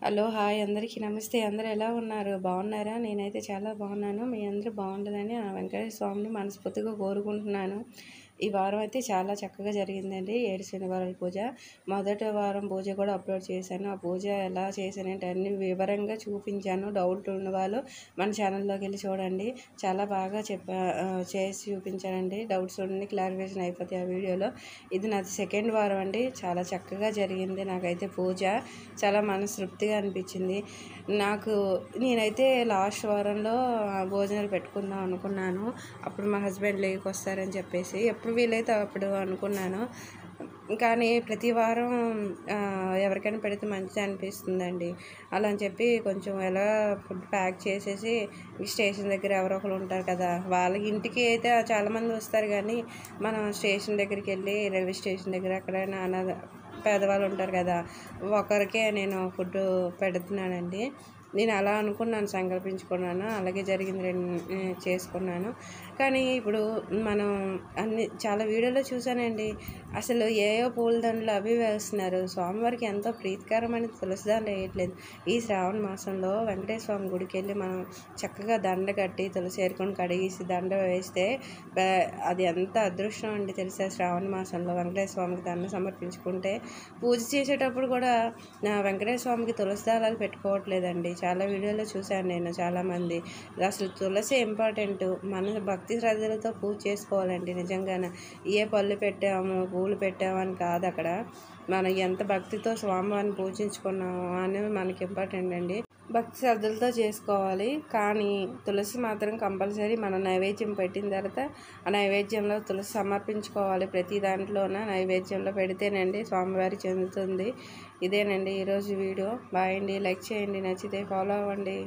Hello hi అందరికీ నమస్తే. అందరూ ఎలా ఉన్నారు? బాగున్నారా? నేనైతే చాలా బాగున్నాను. మీ అందరూ బాగుండాలని ఆ వెంకటేశ్వర స్వామిని మనస్ఫూర్తిగా కోరుకుంటున్నాను. ఈ వారం అయితే చాలా చక్కగా జరిగిందండి. 7 శనివారాల పూజ. మొదటి వారం పూజ కూడా అప్లోడ్ చేశాను. ఆ పూజ ఎలా చేశానంటే అన్ని వివరంగా చూపించాను. డౌట్ ఉన్న వాళ్ళు మన ఛానల్లోకి వెళ్ళి చూడండి. చాలా బాగా చేసి చూపించానండి. డౌట్స్ ఉండి క్లారిఫికేషన్ అయిపోతాయి ఆ వీడియోలో. ఇది నాది సెకండ్ వారం అండి. చాలా చక్కగా జరిగింది. నాకైతే పూజ చాలా మనస్తృప్తిగా అనిపించింది. నేనైతే లాస్ట్ వారంలో భోజనాలు పెట్టుకుందాం అనుకున్నాను. అప్పుడు మా హస్బెండ్ లేకి వస్తారని చెప్పేసి ఎప్పుడు వీలైతే అప్పుడు అనుకున్నాను. కానీ ప్రతి వారం ఎవరికైనా పెడితే మంచిది అనిపిస్తుందండి. అలా అని చెప్పి కొంచెం ఎలా ఫుడ్ ప్యాక్ చేసేసి స్టేషన్ దగ్గర ఎవరో ఒకరు ఉంటారు కదా, వాళ్ళ ఇంటికి అయితే చాలామంది వస్తారు. కానీ మనం స్టేషన్ దగ్గరికి వెళ్ళి రైల్వే స్టేషన్ దగ్గర ఎక్కడైనా పేదవాళ్ళు ఉంటారు కదా, ఒకరికే నేను ఫుడ్ పెడుతున్నానండి. నేను అలా అనుకున్నాను, సంకల్పించుకున్నాను. అలాగే జరిగింది. చేసుకున్నాను. కానీ ఇప్పుడు మనం చాలా వీడియోలో చూసానండి. అసలు ఏయో పూలదండలు అవి వేస్తున్నారు. స్వామివారికి ఎంతో ప్రీతికరమైన తులసిదండ వేయట్లేదు. ఈ శ్రావణ మాసంలో వెంకటేశ్వర స్వామి గుడికి వెళ్ళి మనం చక్కగా దండ కట్టి తులసి ఏరుకొని కడిగేసి దండ వేస్తే అది ఎంత అదృష్టం అండి తెలుసా. శ్రావణ మాసంలో వెంకటేశ్వర స్వామికి దండ సమర్పించుకుంటే పూజ చేసేటప్పుడు కూడా వెంకటేశ్వర స్వామికి తులసి దళాలు పెట్టుకోవట్లేదండి. చాలా వీడియోలో చూశాను నేను. చాలామంది అసలు తులసి ఇంపార్టెంట్. మన భక్తి శ్రద్ధలతో పూజ చేసుకోవాలండి. నిజంగానే ఏ పళ్ళు పెట్టాము పూలు పెట్టాము అని కాదు, అక్కడ మనం ఎంత భక్తితో స్వామివారిని పూజించుకున్నాము అనేది మనకి ఇంపార్టెంట్ అండి. భక్తి శ్రద్ధలతో చేసుకోవాలి. కానీ తులసి మాత్రం కంపల్సరీ మనం నైవేద్యం పెట్టిన తర్వాత ఆ నైవేద్యంలో తులసి సమర్పించుకోవాలి. ప్రతి దాంట్లోన నైవేద్యంలో పెడితేనండి స్వామివారి చెందుతుంది. ఇదేనండి ఈరోజు వీడియో. బాయ్ అండి. లైక్ చేయండి, నచ్చితే ఫాలో అవ్వండి.